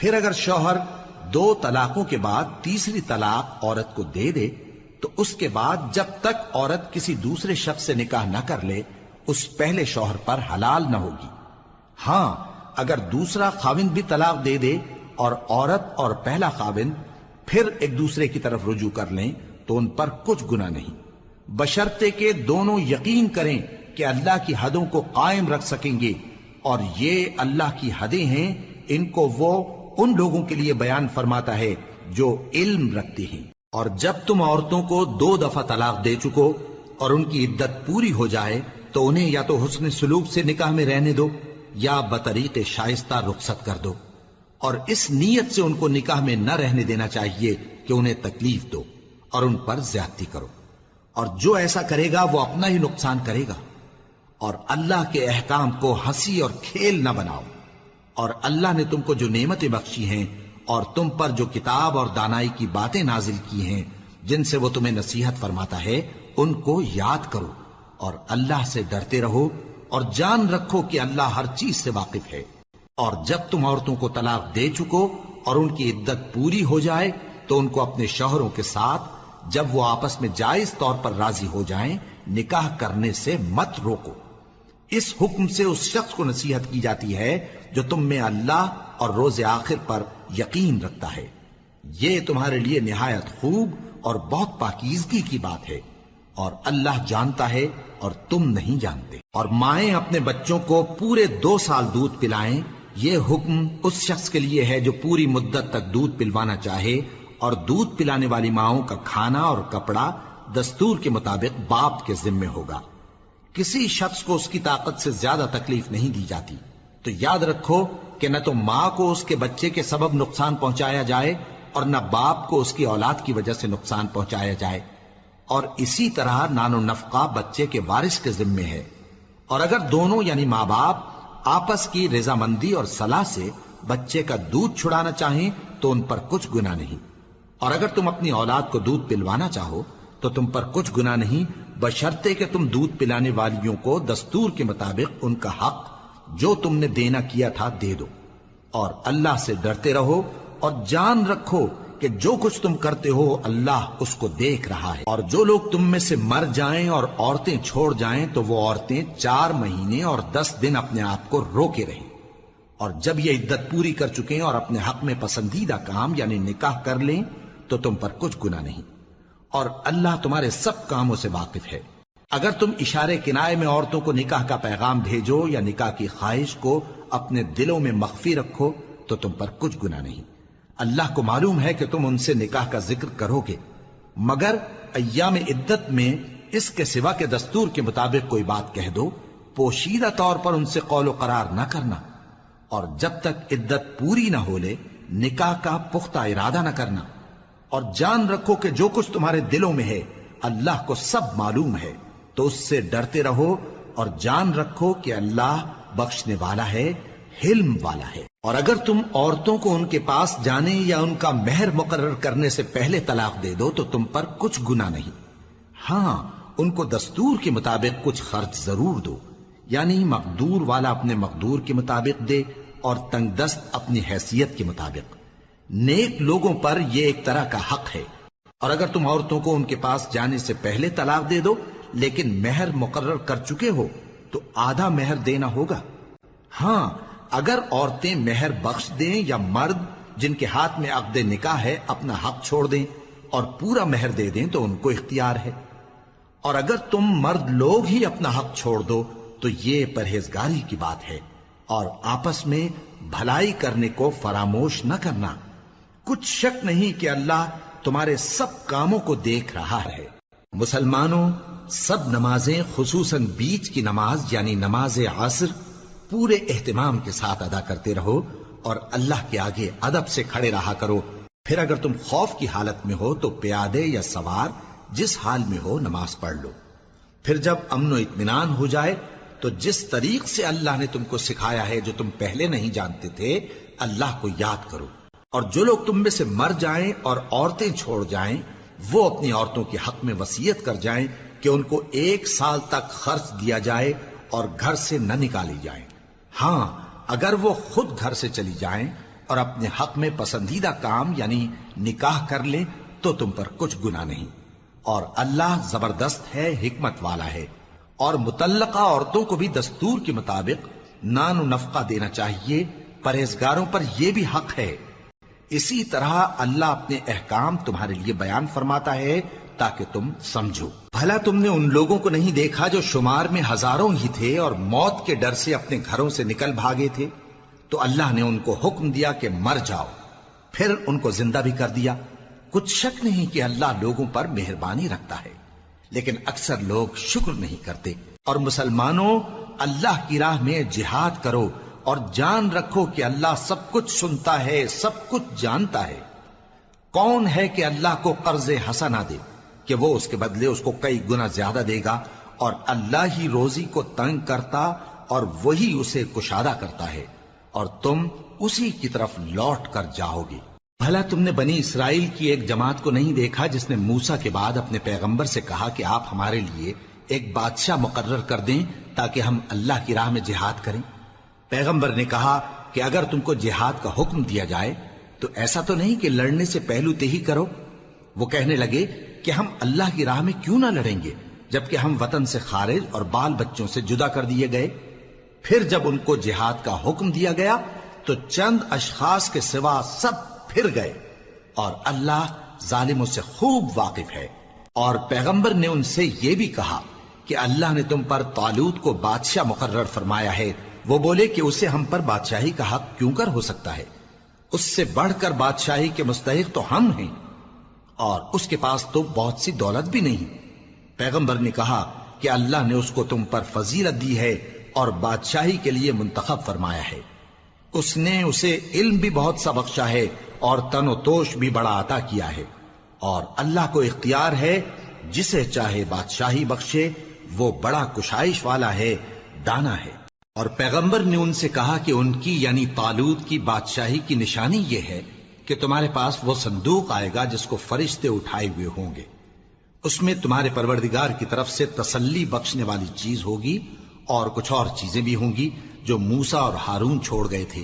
پھر اگر شوہر 2 طلاقوں کے بعد تیسری طلاق عورت کو دے دے تو اس کے بعد جب تک عورت کسی دوسرے شخص سے نکاح نہ کر لے اس پہلے شوہر پر حلال نہ ہوگی۔ ہاں اگر دوسرا خاوند بھی طلاق دے دے اور عورت اور پہلا خاوند پھر ایک دوسرے کی طرف رجوع کر لیں تو ان پر کچھ گناہ نہیں، بشرطے کہ دونوں یقین کریں کہ اللہ کی حدوں کو قائم رکھ سکیں گے، اور یہ اللہ کی حدیں ہیں، ان کو وہ ان لوگوں کے لیے بیان فرماتا ہے جو علم رکھتے ہیں۔ اور جب تم عورتوں کو 2 دفعہ طلاق دے چکو اور ان کی عدت پوری ہو جائے تو انہیں یا تو حسن سلوک سے نکاح میں رہنے دو یا بطریق شائستہ رخصت کر دو، اور اس نیت سے ان کو نکاح میں نہ رہنے دینا چاہیے کہ انہیں تکلیف دو اور ان پر زیادتی کرو، اور جو ایسا کرے گا وہ اپنا ہی نقصان کرے گا۔ اور اللہ کے احکام کو ہنسی اور کھیل نہ بناؤ، اور اللہ نے تم کو جو نعمتیں بخشی ہیں اور تم پر جو کتاب اور دانائی کی باتیں نازل کی ہیں جن سے وہ تمہیں نصیحت فرماتا ہے ان کو یاد کرو، اور اللہ سے ڈرتے رہو، اور جان رکھو کہ اللہ ہر چیز سے واقف ہے۔ اور جب تم عورتوں کو طلاق دے چکو اور ان کی عدت پوری ہو جائے تو ان کو اپنے شوہروں کے ساتھ جب وہ آپس میں جائز طور پر راضی ہو جائیں نکاح کرنے سے مت روکو۔ اس حکم سے اس شخص کو نصیحت کی جاتی ہے جو تم میں اللہ اور روز آخر پر یقین رکھتا ہے، یہ تمہارے لیے نہایت خوب اور بہت پاکیزگی کی بات ہے، اور اللہ جانتا ہے اور تم نہیں جانتے۔ اور مائیں اپنے بچوں کو پورے 2 سال دودھ پلائیں، یہ حکم اس شخص کے لیے ہے جو پوری مدت تک دودھ پلوانا چاہے، اور دودھ پلانے والی ماؤں کا کھانا اور کپڑا دستور کے مطابق باپ کے ذمے ہوگا۔ کسی شخص کو اس کی طاقت سے زیادہ تکلیف نہیں دی جاتی، تو یاد رکھو کہ نہ تو ماں کو اس کے بچے کے سبب نقصان پہنچایا جائے اور نہ باپ کو اس کی اولاد کی وجہ سے نقصان پہنچایا جائے، اور اسی طرح نان و نفقہ بچے کے وارث کے ذمے ہے۔ اور اگر دونوں یعنی ماں باپ آپس کی رضامندی اور صلاح سے بچے کا دودھ چھڑانا چاہیں تو ان پر کچھ گناہ نہیں، اور اگر تم اپنی اولاد کو دودھ پلوانا چاہو تو تم پر کچھ گناہ نہیں، بشرطے کہ تم دودھ پلانے والیوں کو دستور کے مطابق ان کا حق جو تم نے دینا کیا تھا دے دو، اور اللہ سے ڈرتے رہو، اور جان رکھو کہ جو کچھ تم کرتے ہو اللہ اس کو دیکھ رہا ہے۔ اور جو لوگ تم میں سے مر جائیں اور عورتیں چھوڑ جائیں تو وہ عورتیں 4 مہینے اور 10 دن اپنے آپ کو روکے رہیں، اور جب یہ عدت پوری کر چکیں اور اپنے حق میں پسندیدہ کام یعنی نکاح کر لیں تو تم پر کچھ گناہ نہیں، اور اللہ تمہارے سب کاموں سے واقف ہے۔ اگر تم اشارے کنائے میں عورتوں کو نکاح کا پیغام بھیجو یا نکاح کی خواہش کو اپنے دلوں میں مخفی رکھو تو تم پر کچھ گناہ نہیں، اللہ کو معلوم ہے کہ تم ان سے نکاح کا ذکر کرو گے، مگر ایام عدت میں اس کے سوا کے دستور کے مطابق کوئی بات کہہ دو، پوشیدہ طور پر ان سے قول و قرار نہ کرنا، اور جب تک عدت پوری نہ ہو لے نکاح کا پختہ ارادہ نہ کرنا، اور جان رکھو کہ جو کچھ تمہارے دلوں میں ہے اللہ کو سب معلوم ہے، تو اس سے ڈرتے رہو، اور جان رکھو کہ اللہ بخشنے والا ہے، حلم والا ہے۔ اور اگر تم عورتوں کو ان کے پاس جانے یا ان کا مہر مقرر کرنے سے پہلے طلاق دے دو تو تم پر کچھ گناہ نہیں، ہاں ان کو دستور کے مطابق کچھ خرچ ضرور دو، یعنی مقدور والا اپنے مقدور کے مطابق دے اور تنگ دست اپنی حیثیت کے مطابق۔ نیک لوگوں پر یہ ایک طرح کا حق ہے۔ اور اگر تم عورتوں کو ان کے پاس جانے سے پہلے طلاق دے دو لیکن مہر مقرر کر چکے ہو تو آدھا مہر دینا ہوگا۔ ہاں اگر عورتیں مہر بخش دیں یا مرد جن کے ہاتھ میں عقد نکاح ہے اپنا حق چھوڑ دیں اور پورا مہر دے دیں تو ان کو اختیار ہے، اور اگر تم مرد لوگ ہی اپنا حق چھوڑ دو تو یہ پرہیزگاری کی بات ہے، اور آپس میں بھلائی کرنے کو فراموش نہ کرنا، کچھ شک نہیں کہ اللہ تمہارے سب کاموں کو دیکھ رہا ہے۔ مسلمانوں، سب نمازیں خصوصاً بیچ کی نماز یعنی نماز عصر پورے اہتمام کے ساتھ ادا کرتے رہو، اور اللہ کے آگے ادب سے کھڑے رہا کرو۔ پھر اگر تم خوف کی حالت میں ہو تو پیادے یا سوار جس حال میں ہو نماز پڑھ لو۔ پھر جب امن و اطمینان ہو جائے تو جس طریق سے اللہ نے تم کو سکھایا ہے جو تم پہلے نہیں جانتے تھے اللہ کو یاد کرو۔ اور جو لوگ تم میں سے مر جائیں اور عورتیں چھوڑ جائیں وہ اپنی عورتوں کے حق میں وصیت کر جائیں کہ ان کو 1 سال تک خرچ دیا جائے اور گھر سے نہ نکالی جائیں۔ ہاں اگر وہ خود گھر سے چلی جائیں اور اپنے حق میں پسندیدہ کام یعنی نکاح کر لیں تو تم پر کچھ گناہ نہیں، اور اللہ زبردست ہے، حکمت والا ہے۔ اور مطلقہ عورتوں کو بھی دستور کے مطابق نان و نفقہ دینا چاہیے، پرہیزگاروں پر یہ بھی حق ہے۔ اسی طرح اللہ اپنے احکام تمہارے لیے بیان فرماتا ہے تاکہ تم سمجھو۔ بھلا تم نے ان لوگوں کو نہیں دیکھا جو شمار میں ہزاروں ہی تھے اور موت کے ڈر سے اپنے گھروں سے نکل بھاگے تھے؟ تو اللہ نے ان کو حکم دیا کہ مر جاؤ، پھر ان کو زندہ بھی کر دیا۔ کچھ شک نہیں کہ اللہ لوگوں پر مہربانی رکھتا ہے، لیکن اکثر لوگ شکر نہیں کرتے۔ اور مسلمانوں، اللہ کی راہ میں جہاد کرو اور جان رکھو کہ اللہ سب کچھ سنتا ہے، سب کچھ جانتا ہے۔ کون ہے کہ اللہ کو قرض حسنہ دے کہ وہ اس کے بدلے اس کو کئی گنا زیادہ دے گا؟ اور اللہ ہی روزی کو تنگ کرتا اور وہی اسے کشادہ کرتا ہے، اور تم اسی کی طرف لوٹ کر جاؤ گے۔ بھلا تم نے بنی اسرائیل کی ایک جماعت کو نہیں دیکھا جس نے موسیٰ کے بعد اپنے پیغمبر سے کہا کہ آپ ہمارے لیے ایک بادشاہ مقرر کر دیں تاکہ ہم اللہ کی راہ میں جہاد کریں؟ پیغمبر نے کہا کہ اگر تم کو جہاد کا حکم دیا جائے تو ایسا تو نہیں کہ لڑنے سے پہلو تہی کرو۔ وہ کہنے لگے کہ ہم اللہ کی راہ میں کیوں نہ لڑیں گے جبکہ ہم وطن سے خارج اور بال بچوں سے جدا کر دیے گئے۔ پھر جب ان کو جہاد کا حکم دیا گیا تو چند اشخاص کے سوا سب پھر گئے، اور اللہ ظالموں سے خوب واقف ہے۔ اور پیغمبر نے ان سے یہ بھی کہا کہ اللہ نے تم پر طالوت کو بادشاہ مقرر فرمایا ہے۔ وہ بولے کہ اسے ہم پر بادشاہی کا حق کیوں کر ہو سکتا ہے؟ اس سے بڑھ کر بادشاہی کے مستحق تو ہم ہیں، اور اس کے پاس تو بہت سی دولت بھی نہیں۔ پیغمبر نے کہا کہ اللہ نے اس کو تم پر فضیلت دی ہے اور بادشاہی کے لیے منتخب فرمایا ہے۔ اس نے اسے علم بھی بہت سا بخشا ہے اور تن و توش بھی بڑا عطا کیا ہے، اور اللہ کو اختیار ہے جسے چاہے بادشاہی بخشے، وہ بڑا کشائش والا ہے، دانا ہے۔ اور پیغمبر نے ان سے کہا کہ ان کی یعنی طالوت کی بادشاہی کی نشانی یہ ہے کہ تمہارے پاس وہ صندوق آئے گا جس کو فرشتے اٹھائے ہوئے ہوں گے۔ اس میں تمہارے پروردگار کی طرف سے تسلی بخشنے والی چیز ہوگی، اور کچھ اور چیزیں بھی ہوں گی جو موسیٰ اور ہارون چھوڑ گئے تھے۔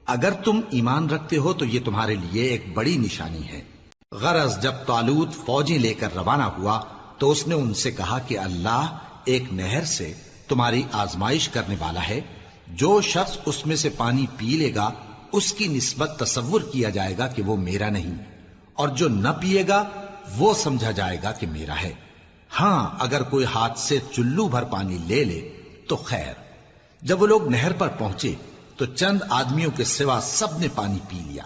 اگر تم ایمان رکھتے ہو تو یہ تمہارے لیے ایک بڑی نشانی ہے۔ غرض جب طالوت فوجیں لے کر روانہ ہوا تو اس نے ان سے کہا کہ اللہ ایک نہر سے تمہاری آزمائش کرنے والا ہے، جو شخص اس میں سے پانی پی لے گا اس کی نسبت تصور کیا جائے گا کہ وہ میرا نہیں، اور جو نہ پیے گا وہ سمجھا جائے گا کہ میرا ہے۔ ہاں اگر کوئی ہاتھ سے چلو بھر پانی لے لے تو خیر۔ جب وہ لوگ نہر پر پہنچے تو چند آدمیوں کے سوا سب نے پانی پی لیا۔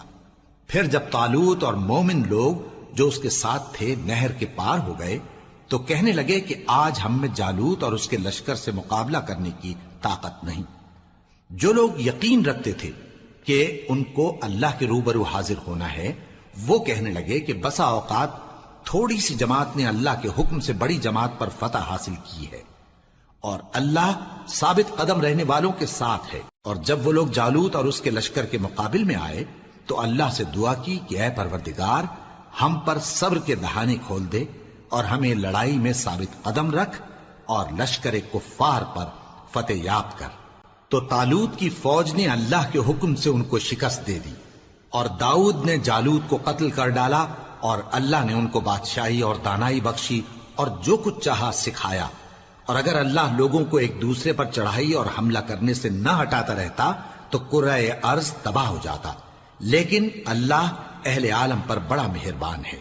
پھر جب طالوت اور مومن لوگ جو اس کے ساتھ تھے نہر کے پار ہو گئے تو کہنے لگے کہ آج ہم میں جالوت اور اس کے لشکر سے مقابلہ کرنے کی طاقت نہیں۔ جو لوگ یقین رکھتے تھے کہ ان کو اللہ کے روبرو حاضر ہونا ہے، وہ کہنے لگے کہ بسا اوقات تھوڑی سی جماعت نے اللہ کے حکم سے بڑی جماعت پر فتح حاصل کی ہے، اور اللہ ثابت قدم رہنے والوں کے ساتھ ہے۔ اور جب وہ لوگ جالوت اور اس کے لشکر کے مقابل میں آئے تو اللہ سے دعا کی کہ اے پروردگار، ہم پر صبر کے دہانے کھول دے اور ہمیں لڑائی میں ثابت قدم رکھ اور لشکر کفار پر فتح یاب کر۔ تو طالوت کی فوج نے اللہ کے حکم سے ان کو شکست دے دی، اور داؤد نے جالوت کو قتل کر ڈالا، اور اللہ نے ان کو بادشاہی اور دانائی بخشی اور جو کچھ چاہا سکھایا۔ اور اگر اللہ لوگوں کو ایک دوسرے پر چڑھائی اور حملہ کرنے سے نہ ہٹاتا رہتا تو کرۂ ارض تباہ ہو جاتا، لیکن اللہ اہل عالم پر بڑا مہربان ہے۔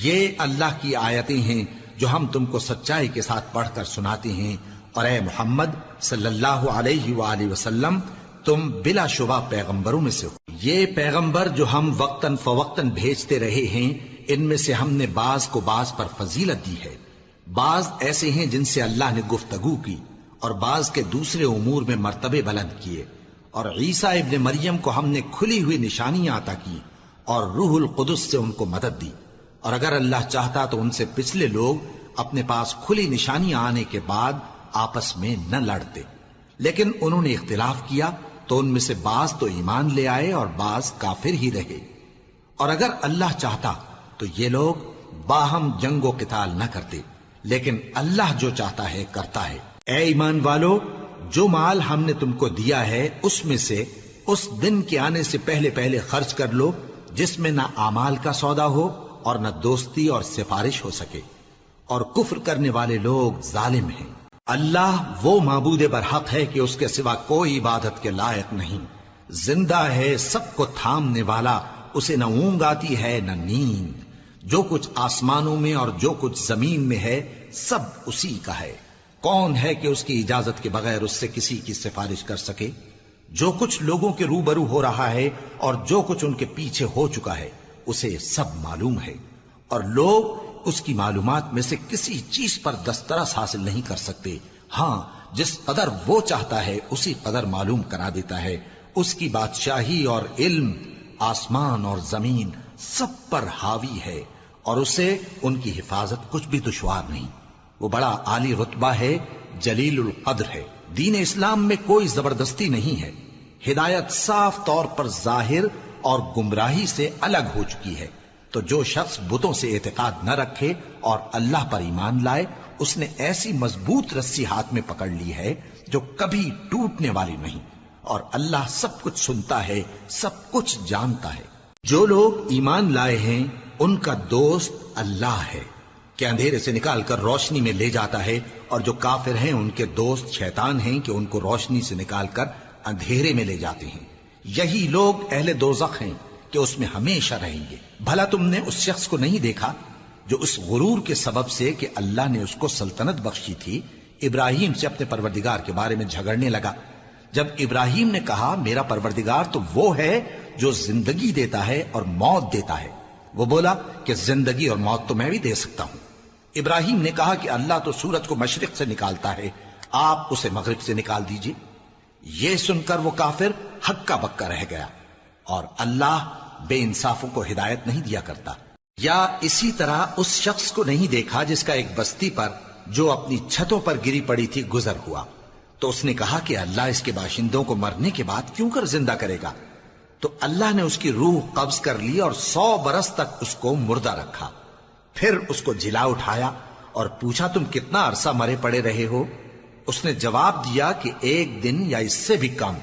یہ اللہ کی آیتیں ہیں جو ہم تم کو سچائی کے ساتھ پڑھ کر سناتے ہیں، اور اے محمد صلی اللہ علیہ وآلہ وسلم تم بلا شبہ پیغمبروں میں سے ہو۔ یہ پیغمبر جو ہم وقتاً فوقتاً بھیجتے رہے ہیں، ان میں سے ہم نے بعض کو بعض پر فضیلت دی ہے۔ بعض ایسے ہیں جن سے اللہ نے گفتگو کی، اور بعض کے دوسرے امور میں مرتبے بلند کیے۔ اور عیسیٰ ابن مریم کو ہم نے کھلی ہوئی نشانیاں عطا کی اور روح القدس سے ان کو مدد دی، اور اگر اللہ چاہتا تو ان سے پچھلے لوگ اپنے پاس کھلی نشانیاں آنے کے بعد آپس میں نہ لڑتے، لیکن انہوں نے اختلاف کیا تو ان میں سے بعض تو ایمان لے آئے اور بعض کافر ہی رہے۔ اور اگر اللہ چاہتا تو یہ لوگ باہم جنگ و قتال نہ کرتے، لیکن اللہ جو چاہتا ہے کرتا ہے۔ اے ایمان والو، جو مال ہم نے تم کو دیا ہے اس میں سے اس دن کے آنے سے پہلے پہلے خرچ کر لو جس میں نہ اعمال کا سودا ہو اور نہ دوستی اور سفارش ہو سکے، اور کفر کرنے والے لوگ ظالم ہیں۔ اللہ وہ معبود برحق ہے کہ اس کے سوا کوئی عبادت کے لائق نہیں، زندہ ہے، سب کو تھامنے والا، اسے نہ اونگ آتی ہے نہ نیند، جو کچھ آسمانوں میں اور جو کچھ زمین میں ہے سب اسی کا ہے۔ کون ہے کہ اس کی اجازت کے بغیر اس سے کسی کی سفارش کر سکے؟ جو کچھ لوگوں کے روبرو ہو رہا ہے اور جو کچھ ان کے پیچھے ہو چکا ہے اسے سب معلوم ہے، اور لوگ اس کی معلومات میں سے کسی چیز پر دسترس حاصل نہیں کر سکتے۔ ہاں، جس قدر وہ چاہتا ہے اسی قدر معلوم کرا دیتا ہے۔ اس کی بادشاہی اور علم آسمان اور زمین سب پر حاوی ہے، اور اسے ان کی حفاظت کچھ بھی دشوار نہیں۔ وہ بڑا عالی رتبہ ہے، جلیل القدر ہے۔ دین اسلام میں کوئی زبردستی نہیں ہے، ہدایت صاف طور پر ظاہر اور گمراہی سے الگ ہو چکی ہے۔ تو جو شخص بتوں سے اعتقاد نہ رکھے اور اللہ پر ایمان لائے، اس نے ایسی مضبوط رسی ہاتھ میں پکڑ لی ہے جو کبھی ٹوٹنے والی نہیں، اور اللہ سب کچھ سنتا ہے، سب کچھ جانتا ہے۔ جو لوگ ایمان لائے ہیں ان کا دوست اللہ ہے کہ اندھیرے سے نکال کر روشنی میں لے جاتا ہے، اور جو کافر ہیں ان کے دوست شیطان ہیں کہ ان کو روشنی سے نکال کر اندھیرے میں لے جاتے ہیں۔ یہی لوگ اہل دوزخ ہیں کہ اس میں ہمیشہ رہیں گے۔ بھلا تم نے اس شخص کو نہیں دیکھا جو اس غرور کے سبب سے کہ اللہ نے اس کو سلطنت بخشی تھی، ابراہیم سے اپنے پروردگار کے بارے میں جھگڑنے لگا؟ جب ابراہیم نے کہا میرا پروردگار تو وہ ہے جو زندگی دیتا ہے اور موت دیتا ہے، وہ بولا کہ زندگی اور موت تو میں بھی دے سکتا ہوں۔ ابراہیم نے کہا کہ اللہ تو سورج کو مشرق سے نکالتا ہے، آپ اسے مغرب سے نکال دیجئے۔ یہ سن کر وہ کافر ہکا بکا رہ گیا، اور اللہ بے انصافوں کو ہدایت نہیں دیا کرتا۔ یا اسی طرح اس شخص کو نہیں دیکھا جس کا ایک بستی پر جو اپنی چھتوں پر گری پڑی تھی گزر ہوا، تو اس نے کہا کہ اللہ اس کے باشندوں کو مرنے کے بعد کیوں کر زندہ کرے گا؟ تو اللہ نے اس کی روح قبض کر لی اور 100 برس تک اس کو مردہ رکھا۔ پھر اس کو جلا اٹھایا اور پوچھا تم کتنا عرصہ مرے پڑے رہے ہو؟ اس نے جواب دیا کہ 1 دن یا اس سے بھی کم۔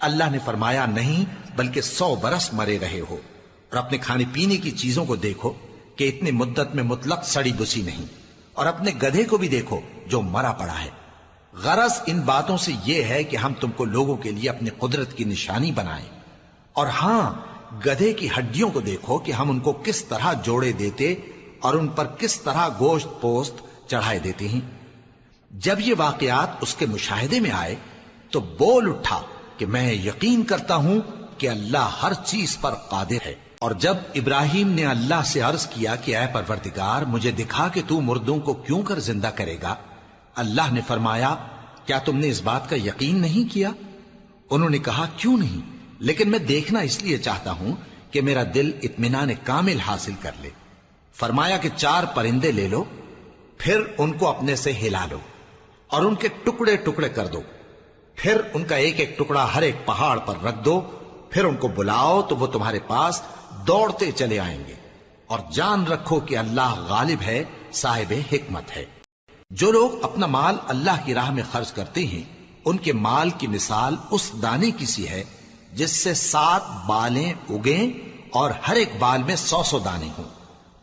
اللہ نے فرمایا نہیں، بلکہ 100 برس مرے رہے ہو، اور اپنے کھانے پینے کی چیزوں کو دیکھو کہ اتنی مدت میں مطلق سڑی بسی نہیں، اور اپنے گدھے کو بھی دیکھو جو مرا پڑا ہے۔ غرض ان باتوں سے یہ ہے کہ ہم تم کو لوگوں کے لیے اپنی قدرت کی نشانی بنائیں۔ اور ہاں، گدھے کی ہڈیوں کو دیکھو کہ ہم ان کو کس طرح جوڑے دیتے اور ان پر کس طرح گوشت پوست چڑھائے دیتے ہیں۔ جب یہ واقعات اس کے مشاہدے میں آئے تو بول اٹھا کہ میں یقین کرتا ہوں کہ اللہ ہر چیز پر قادر ہے۔ اور جب ابراہیم نے اللہ سے عرض کیا کہ اے پروردگار مجھے دکھا کہ تو مردوں کو کیوں کر زندہ کرے گا، اللہ نے فرمایا کیا تم نے اس بات کا یقین نہیں کیا؟ انہوں نے کہا کیوں نہیں، لیکن میں دیکھنا اس لیے چاہتا ہوں کہ میرا دل اطمینان کامل حاصل کر لے۔ فرمایا کہ 4 پرندے لے لو، پھر ان کو اپنے سے ہلا لو اور ان کے ٹکڑے ٹکڑے کر دو، پھر ان کا ایک ایک ٹکڑا ہر ایک پہاڑ پر رکھ دو، پھر ان کو بلاؤ تو وہ تمہارے پاس دوڑتے چلے آئیں گے، اور جان رکھو کہ اللہ غالب ہے، صاحب حکمت ہے۔ جو لوگ اپنا مال اللہ کی راہ میں خرچ کرتے ہیں ان کے مال کی مثال اس دانے کی سی ہے جس سے 7 بالیں اگیں اور ہر ایک بال میں 100 دانے ہوں،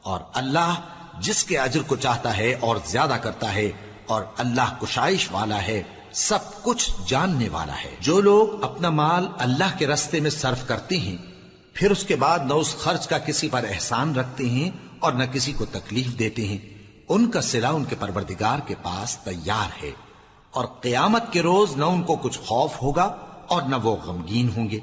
اور اللہ جس کے اجر کو چاہتا ہے اور زیادہ کرتا ہے، اور اللہ کشائش والا ہے، سب کچھ جاننے والا ہے۔ جو لوگ اپنا مال اللہ کے راستے میں صرف کرتے ہیں پھر اس کے بعد نہ اس خرچ کا کسی پر احسان رکھتے ہیں اور نہ کسی کو تکلیف دیتے ہیں، ان کا صلہ ان کے پروردگار کے پاس تیار ہے، اور قیامت کے روز نہ ان کو کچھ خوف ہوگا اور نہ وہ غمگین ہوں گے۔